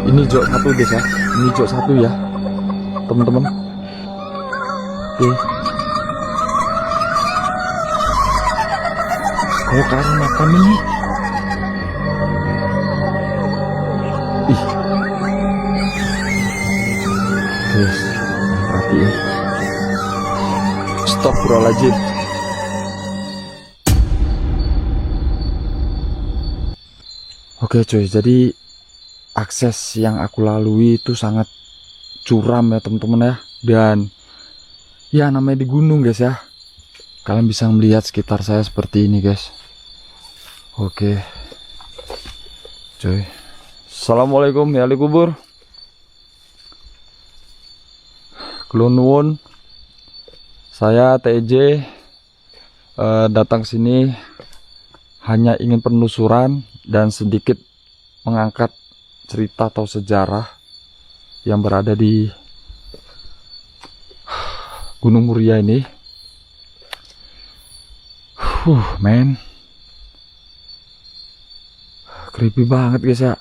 Ini jok satu guys ya. Ini jok satu ya, teman-teman. Oke. Kalau ke arah makam ini. Ih. Guys, perhatiin. Astagfirullahaladzim. Oke cuy, jadi akses yang aku lalui itu sangat curam ya teman-teman ya. Dan ya namanya di gunung guys ya. Kalian bisa melihat sekitar saya seperti ini guys. Oke cuy. Assalamualaikum ya ahli kubur. Kulon nuwun. Saya TJ datang sini hanya ingin penelusuran dan sedikit mengangkat cerita atau sejarah yang berada di Gunung Muria ini. Men, creepy banget guys ya.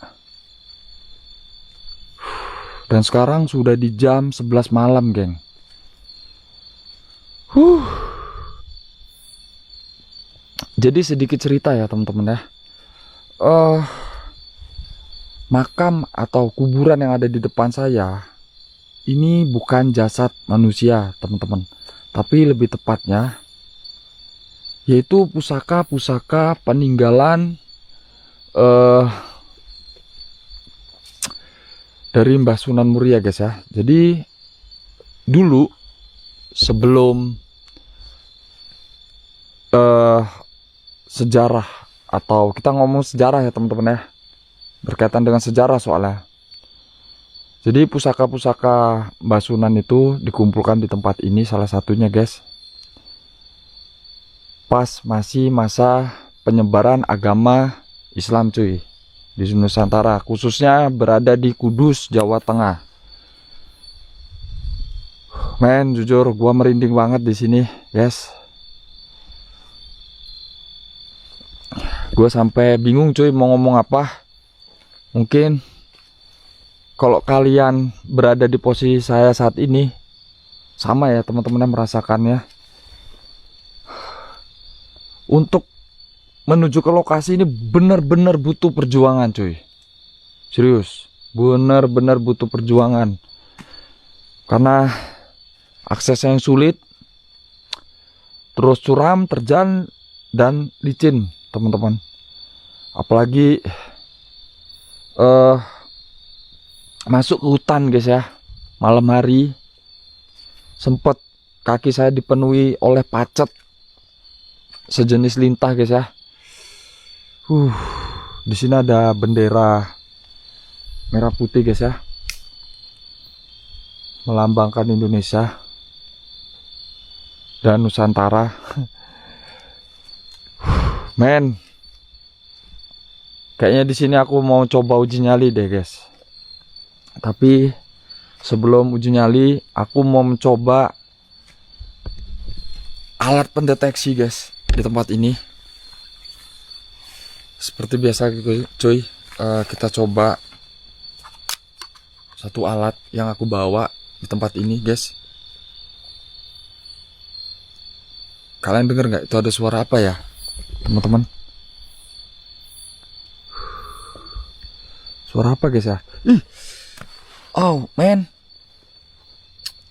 Dan sekarang sudah di jam 11 malam geng. Jadi sedikit cerita ya teman-teman ya. Makam atau kuburan yang ada di depan saya ini bukan jasad manusia teman-teman, tapi lebih tepatnya yaitu pusaka-pusaka peninggalan dari Mbah Sunan Muria guys ya. Jadi dulu sebelum sejarah, atau kita ngomong sejarah ya teman-teman ya, berkaitan dengan sejarah soalnya. Jadi pusaka-pusaka Mbah Sunan itu dikumpulkan di tempat ini, salah satunya guys pas masih masa penyebaran agama Islam cuy di Nusantara, khususnya berada di Kudus, Jawa Tengah. Men, jujur gua merinding banget di sini guys. Gua sampai bingung cuy mau ngomong apa. Mungkin kalau kalian berada di posisi saya saat ini, sama ya teman-teman yang merasakannya. Untuk menuju ke lokasi ini benar-benar butuh perjuangan cuy. Serius, benar-benar butuh perjuangan. Karena aksesnya yang sulit, terus curam, terjal, dan licin teman-teman. Apalagi masuk ke hutan guys ya, malam hari sempet kaki saya dipenuhi oleh pacet sejenis lintah guys ya. Di sini ada bendera merah putih guys ya, melambangkan Indonesia dan Nusantara. Men, kayaknya di sini aku mau coba uji nyali deh guys. Tapi sebelum uji nyali, aku mau mencoba alat pendeteksi guys di tempat ini. Seperti biasa cuy, kita coba satu alat yang aku bawa di tempat ini guys. Kalian denger nggak itu ada suara apa ya teman-teman? Suara apa guys ya? Ih, oh man,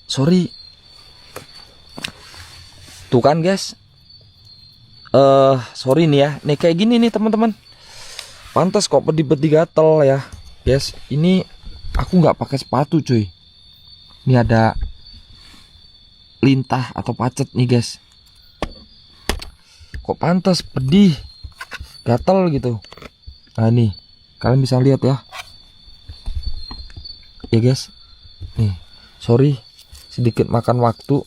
sorry. Tuh kan guys, sorry nih ya, nih kayak gini nih teman-teman. Pantas kok pedih-pedih gatel ya guys. Ini aku nggak pakai sepatu cuy. Ini ada lintah atau pacet nih guys. Kok pantas pedih gatel gitu. Nah nih, kalian bisa lihat ya. Ya guys, nih sorry sedikit makan waktu.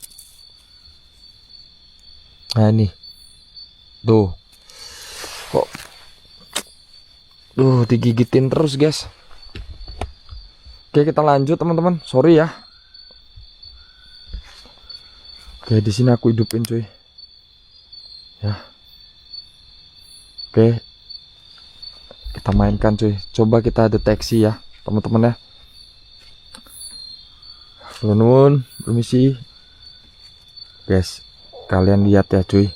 Nah nih tuh, kok digigitin terus guys. Oke, kita lanjut teman-teman, sorry ya. Oke, di sini aku hidupin cuy ya. Oke, kita mainkan cuy, coba kita deteksi ya. teman-teman ya. Nuwun, permisi. Guys, kalian lihat ya cuy.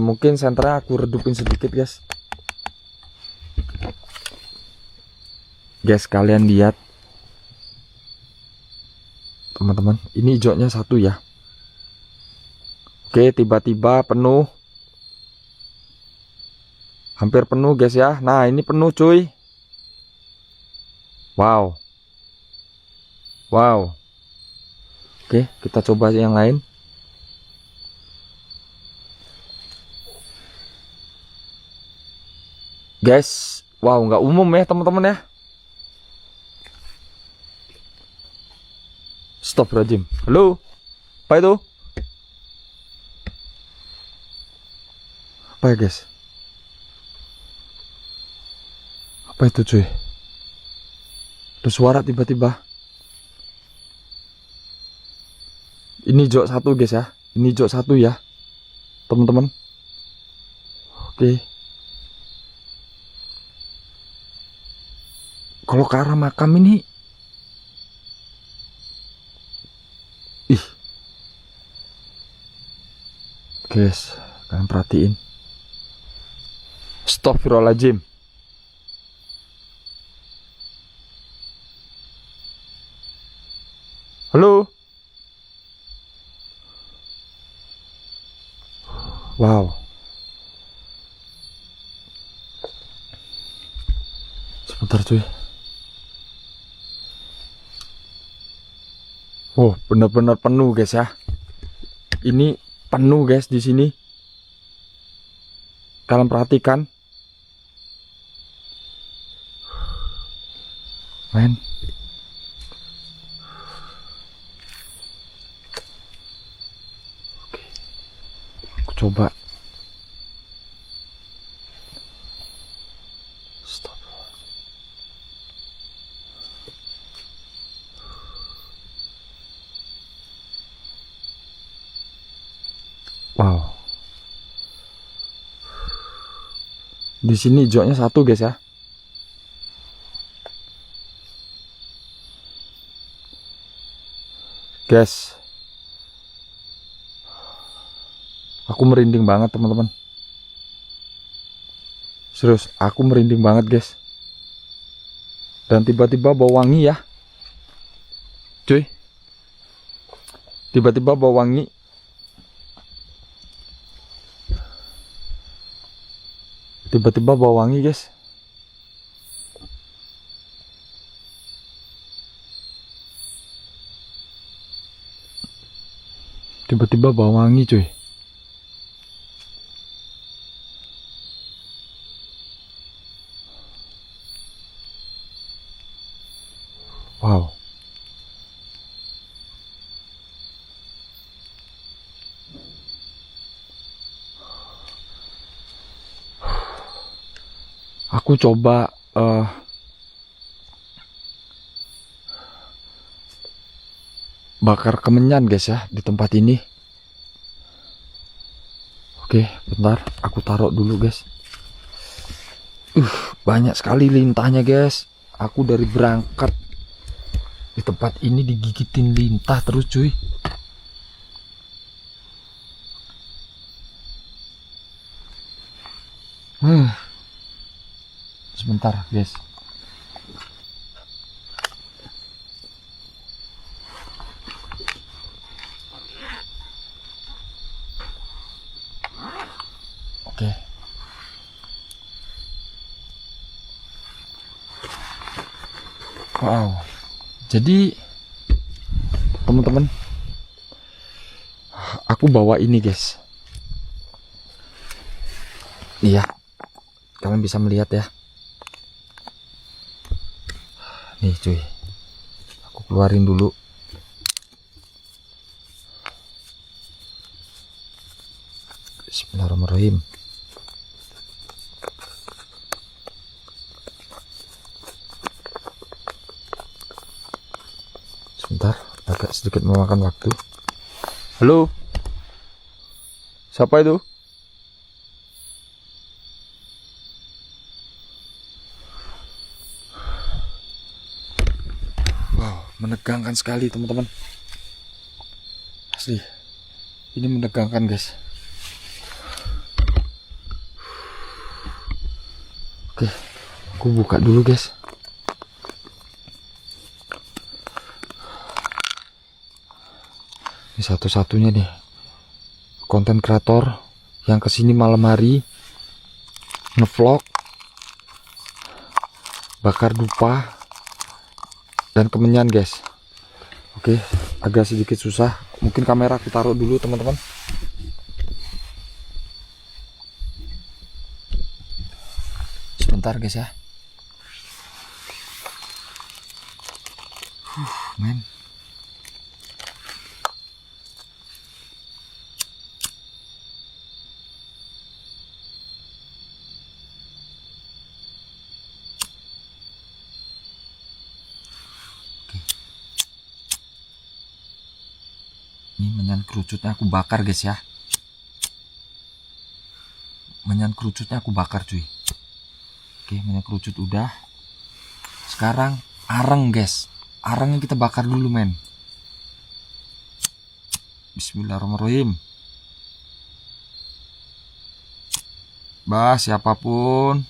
Mungkin senternya aku redupin sedikit guys. Guys, kalian lihat. Teman-teman, ini hijaunya satu ya. Oke, tiba-tiba penuh. Hampir penuh guys ya. Nah, ini penuh cuy. Wow. Wow. Oke, kita coba yang lain. Guys, wow, nggak umum ya teman-teman ya. Stop rajim. Halo, apa itu? Apa ya guys? Apa itu cuy? Ada suara tiba-tiba. Ini jok satu guys ya. Ini jok satu ya, teman-teman. Oke. Kalau ke arah makam ini, ih, guys, kalian perhatiin. Astagfirullahaladzim. Halo. Wow. Sebentar cuy. Oh, benar-benar penuh guys ya. Ini penuh guys di sini. Kalian perhatikan. Men. Oke. Aku coba. Stop. Wow. Di sini hijaunya satu guys ya. Guys. Aku merinding banget teman-teman. Serius, aku merinding banget guys. Dan tiba-tiba bau wangi ya. Cuy. Tiba-tiba bau wangi. Tiba-tiba bau wangi guys. Tiba-tiba bau wangi cuy. Wow. Aku coba bakar kemenyan guys ya di tempat ini. Oke, bentar, aku taruh dulu guys. Banyak sekali lintahnya guys. Aku dari berangkat di tempat ini digigitin lintah terus cuy. Sebentar guys. Oke. Wow. Jadi teman-teman, aku bawa ini guys. Iya, kalian bisa melihat ya. Nih cuy, aku keluarin dulu. Bismillahirrahmanirrahim. Sebentar, agak sedikit memakan waktu. Halo, siapa itu? menegangkan sekali teman-teman. Asli, ini menegangkan guys. Oke, aku buka dulu guys. Ini satu-satunya nih konten kreator yang kesini malam hari ngevlog bakar dupa dan kemenyan guys. Oke, agak sedikit susah. Mungkin kamera aku taruh dulu teman-teman. Sebentar guys ya. Men. Ini menyan kerucutnya aku bakar guys ya. Menyan kerucutnya aku bakar cuy. Oke, menyan kerucut udah. Sekarang areng guys. Arengnya kita bakar dulu men. Bismillahirrahmanirrahim. Bah, siapapun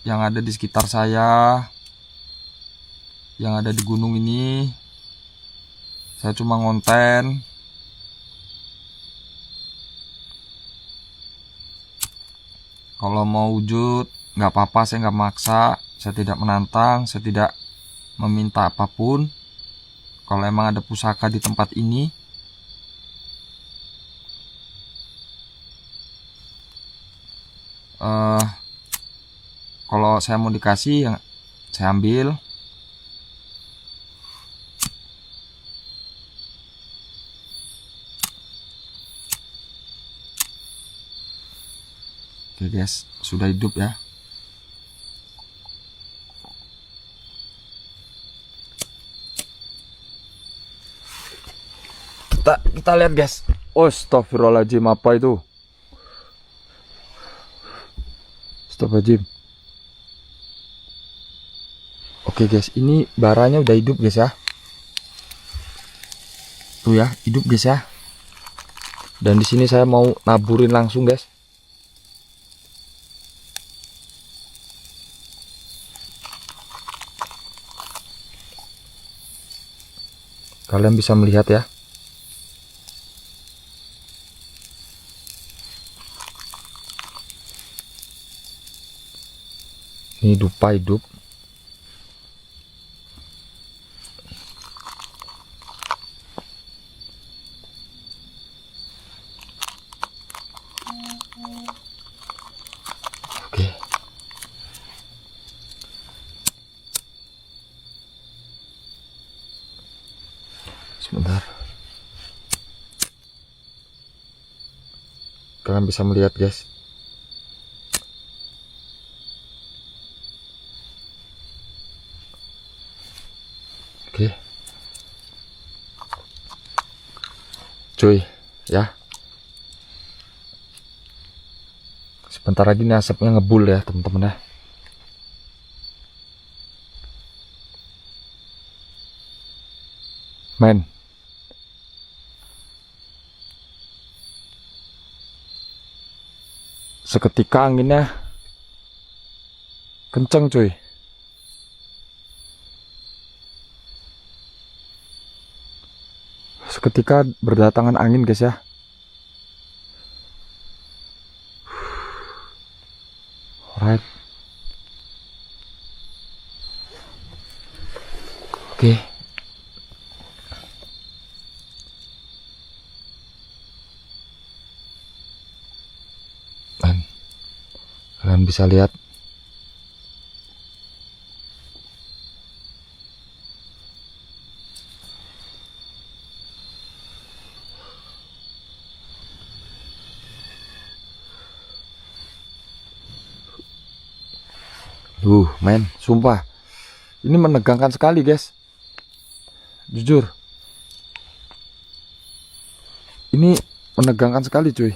yang ada di sekitar saya, yang ada di gunung ini, saya cuma ngonten. Kalau mau wujud nggak apa-apa, saya nggak maksa, saya tidak menantang, saya tidak meminta apapun. Kalau emang ada pusaka di tempat ini, kalau saya mau dikasih, yang saya ambil. Oke guys, sudah hidup ya. Kita lihat guys. Astagfirullahaladzim, apa itu? Astagfirullahaladzim. Oke guys, ini baranya udah hidup guys ya. Tuh ya, hidup guys ya. Dan di sini saya mau naburin langsung guys. Kalian bisa melihat ya. Ini dupa hidup. Oke. Sebentar. Kalian bisa melihat guys. Oke. Cuy, ya. Sebentar lagi nih asapnya ngebul ya, teman-teman ya. Men. Seketika anginnya kenceng cuy. Seketika berdatangan angin guys ya. Alright. Oke. Dan kalian bisa lihat men, sumpah ini menegangkan sekali guys. Jujur, ini menegangkan sekali cuy.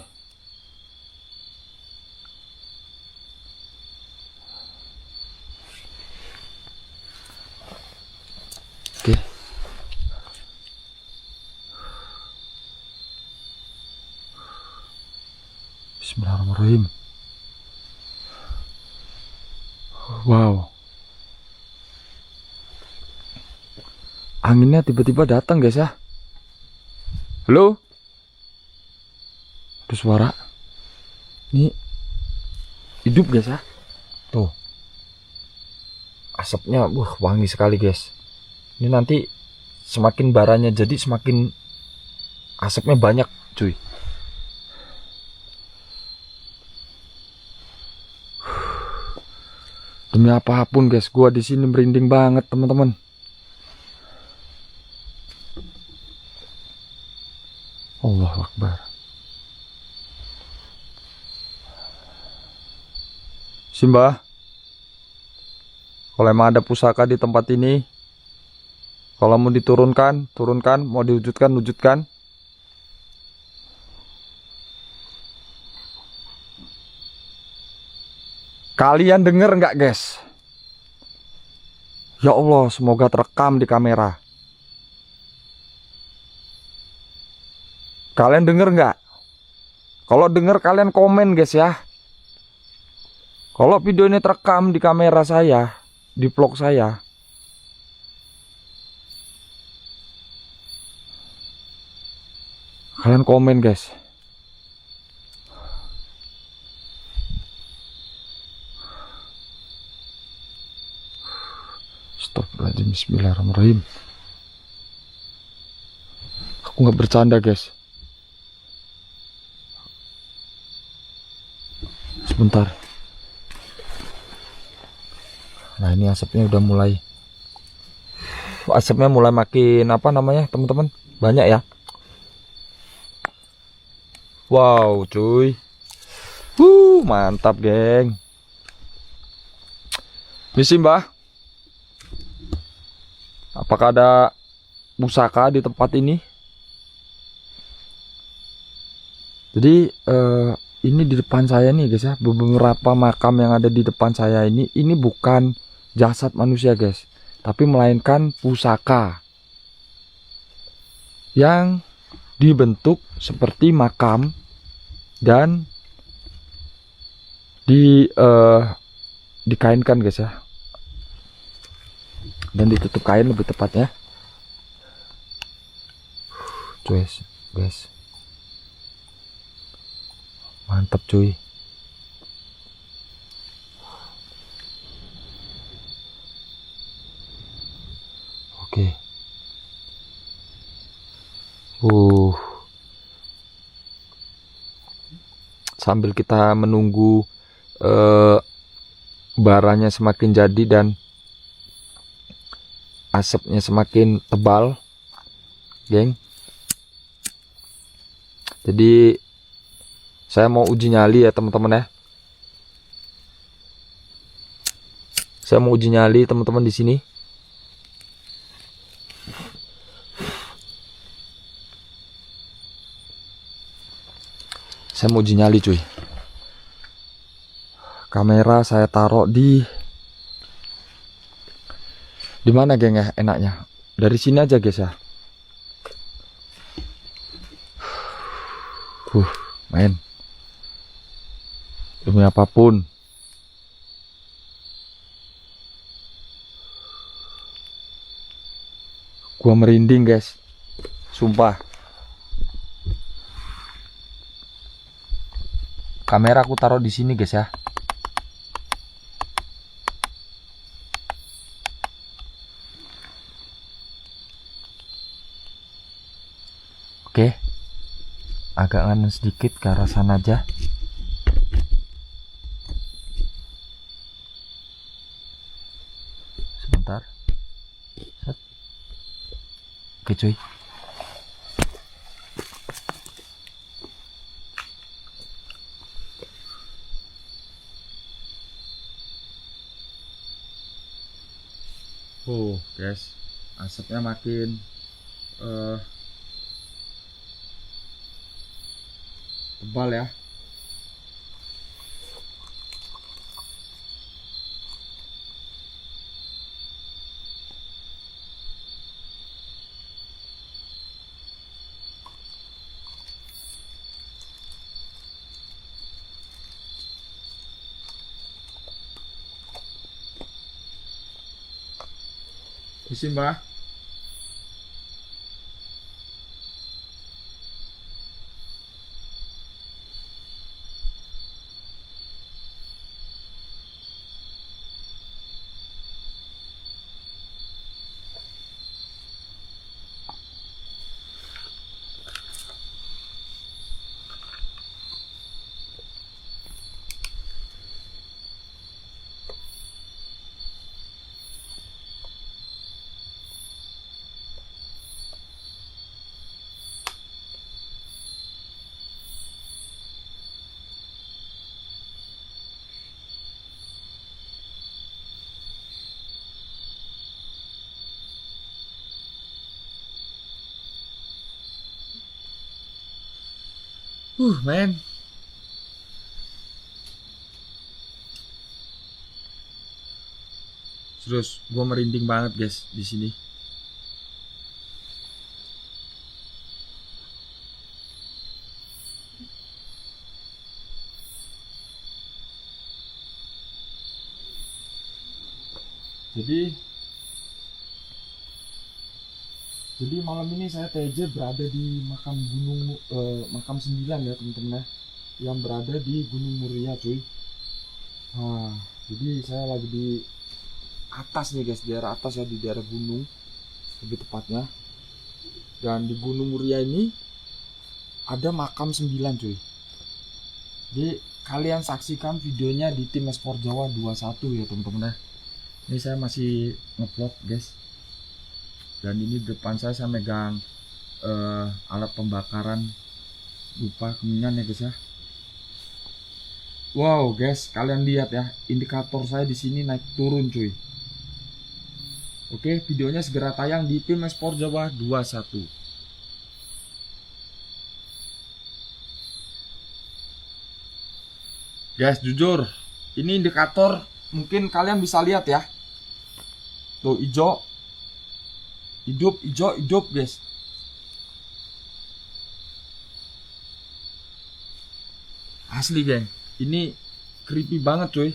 Oke. Wow. Anginnya tiba-tiba datang guys ya. Halo? Ada suara. Ini hidup guys ya. Tuh. Asapnya wangi sekali guys. Ini nanti semakin baranya jadi semakin asapnya banyak cuy. Demi apapun guys, gua di sini merinding banget teman-teman. Allahu Akbar. Simba, kalau emang ada pusaka di tempat ini, kalau mau diturunkan, turunkan, mau diwujudkan, wujudkan. Kalian denger nggak guys? Ya Allah, semoga terekam di kamera. Kalian denger nggak? Kalau denger kalian komen guys ya. Kalau video ini terekam di kamera saya, di vlog saya, kalian komen guys. Astagfirullahaladzim, bismillahirrahmanirrahim. Aku nggak bercanda guys. Sebentar. Nah ini asapnya udah mulai. Asapnya mulai makin apa namanya teman-teman? Banyak ya. Wow cuy. Mantap geng. Misi mbah. Apakah ada pusaka di tempat ini? Jadi ini di depan saya nih guys ya, beberapa makam yang ada di depan saya ini bukan jasad manusia guys, tapi melainkan pusaka yang dibentuk seperti makam dan dikainkan guys ya, dan ditutup kain lebih tepatnya. Guys. Mantap cuy. Oke. Sambil kita menunggu baranya semakin jadi dan asapnya semakin tebal, geng. Jadi saya mau uji nyali ya teman-teman ya. Saya mau uji nyali teman-teman di sini. Saya mau uji nyali cuy. Kamera saya taruh di mana geng ya enaknya? Dari sini aja guys ya. Main. Demi apapun. Gua merinding guys. Sumpah. Kamera aku taruh di sini guys ya. Oke. Agak nganan sedikit ke arah sana aja. Sebentar. Set. Oke cuy. Guys, asapnya makin tebal ya. Isi mbah. Men. Terus gua merinding banget guys di sini. Jadi malam ini saya TJ berada di makam 9 ya teman-teman ya, yang berada di Gunung Muria cuy. Nah, jadi saya lagi di atas nih guys, daerah atas ya, di daerah gunung lebih tepatnya. Dan di Gunung Muria ini ada makam 9 cuy. Jadi kalian saksikan videonya di Tim Esport Jawa 21 ya teman-teman ya. Ini saya masih ngevlog guys. Dan ini depan saya megang alat pembakaran dupa kemenyan ya guys ya. Wow guys, kalian lihat ya, indikator saya di sini naik turun cuy. Oke, videonya segera tayang di Tim Esport Jawa 21. Guys, jujur, ini indikator mungkin kalian bisa lihat ya. Tuh hijau. Hidup guys. Asli geng, ini creepy banget cuy.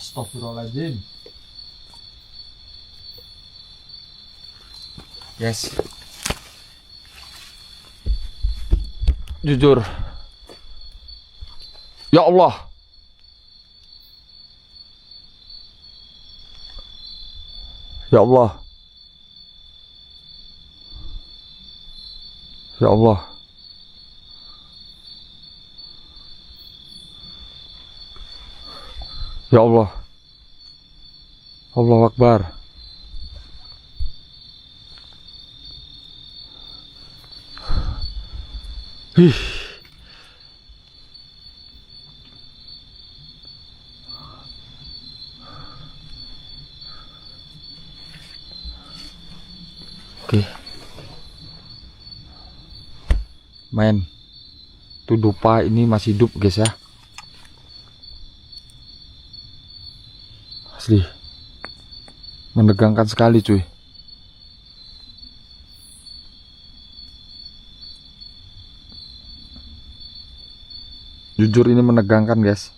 Astagfirullahaladzim. Yes. Jujur. Ya Allah. Ya Allah. Ya Allah. Ya Allah. Allahu Akbar. Ih. Oke. Men. Tuh dupa ini masih hidup guys ya. Asli. Menegangkan sekali cuy. Jujur ini menegangkan guys.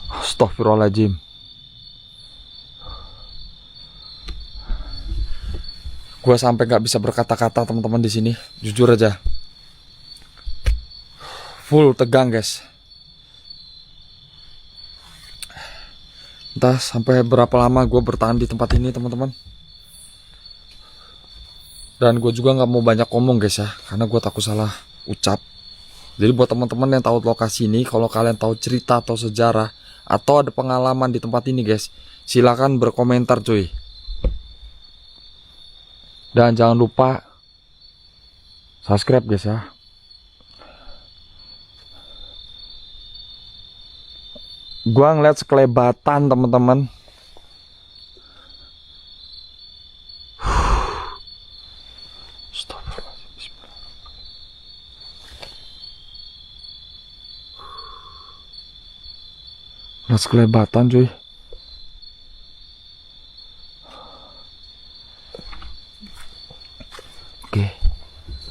Astagfirullahaladzim. Gua sampai nggak bisa berkata-kata teman-teman di sini. Jujur aja. Full tegang guys. Entah sampai berapa lama gue bertahan di tempat ini teman-teman. Dan gue juga nggak mau banyak ngomong guys ya, karena gue takut salah ucap. Jadi buat teman-teman yang tahu lokasi ini, kalau kalian tahu cerita atau sejarah atau ada pengalaman di tempat ini guys, silakan berkomentar cuy. Dan jangan lupa subscribe guys ya. Gua ngeliat sekelebatan teman-teman. Ngeliat sekelebatan cuy. Oke,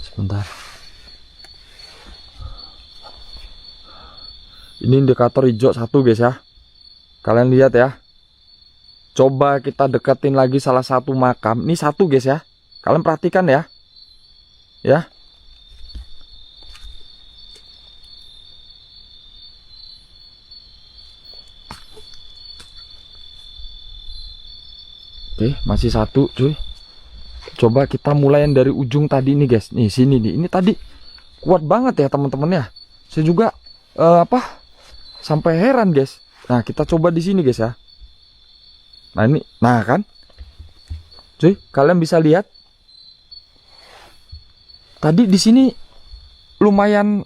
sebentar. Ini indikator hijau 1 guys ya. Kalian lihat ya. Coba kita deketin lagi salah satu makam. Ini 1 guys ya. Kalian perhatikan ya. Ya. Oke, masih 1 cuy. Coba kita mulai yang dari ujung tadi nih guys. Nih sini nih. Ini tadi kuat banget ya teman-teman ya. Saya juga sampai heran guys. Nah, kita coba di sini guys ya. Nah, ini. Nah, kan? Cuy, kalian bisa lihat. Tadi di sini lumayan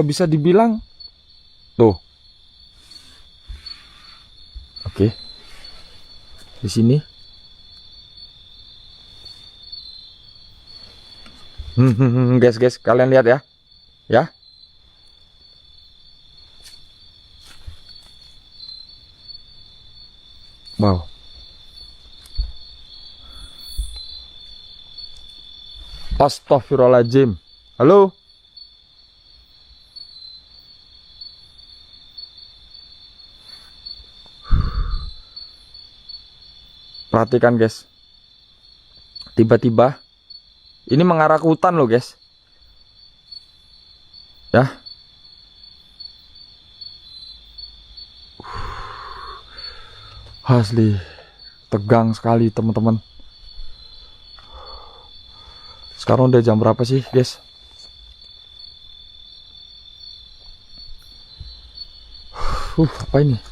bisa dibilang tuh. Oke. Di sini. Guys, kalian lihat ya. Ya. Wow. Astagfirullahaladzim. Halo. Perhatikan guys. Tiba-tiba ini mengarah ke hutan loh guys. Ya. Asli tegang sekali teman-teman. Sekarang udah jam berapa sih guys? Apa ini?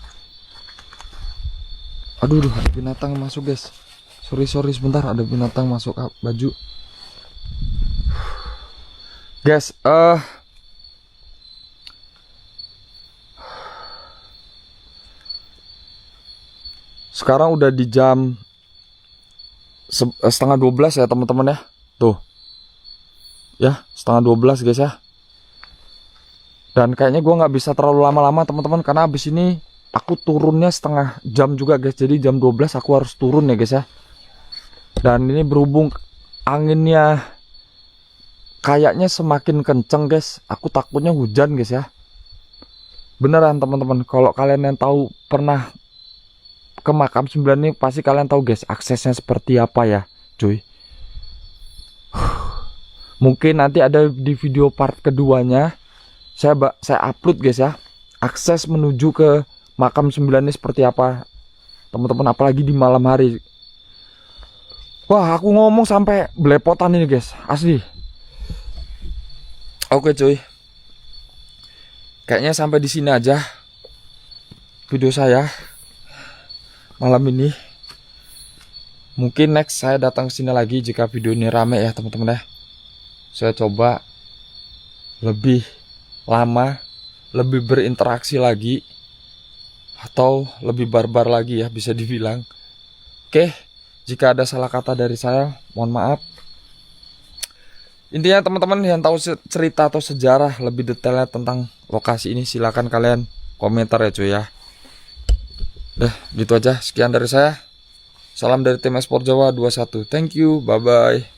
Aduh, ada binatang masuk guys. Sorry sebentar, ada binatang masuk baju. Guys, sekarang udah di jam setengah 12 ya teman-teman ya. Tuh. Ya, setengah 12 guys ya. Dan kayaknya gue nggak bisa terlalu lama-lama teman-teman, karena habis ini aku turunnya setengah jam juga guys. Jadi jam 12 aku harus turun ya guys ya. Dan ini berhubung anginnya kayaknya semakin kenceng guys, aku takutnya hujan guys ya. Beneran teman-teman, kalau kalian yang tahu pernah ke makam 9 ini pasti kalian tahu guys aksesnya seperti apa ya cuy. Mungkin nanti ada di video part keduanya saya upload guys ya, akses menuju ke makam 9 ini seperti apa teman-teman, apalagi di malam hari. Wah, aku ngomong sampai belepotan ini guys, asli. Oke cuy, kayaknya sampai di sini aja video saya malam ini. Mungkin next saya datang ke sini lagi jika video ini rame ya teman-teman ya. Saya coba lebih lama, lebih berinteraksi lagi, atau lebih barbar lagi ya bisa dibilang. Oke, jika ada salah kata dari saya, mohon maaf. Intinya teman-teman yang tahu cerita atau sejarah lebih detailnya tentang lokasi ini, silakan kalian komentar ya cuy ya. Dah, gitu aja. Sekian dari saya. Salam dari tim Esport Jawa 21. Thank you. Bye-bye.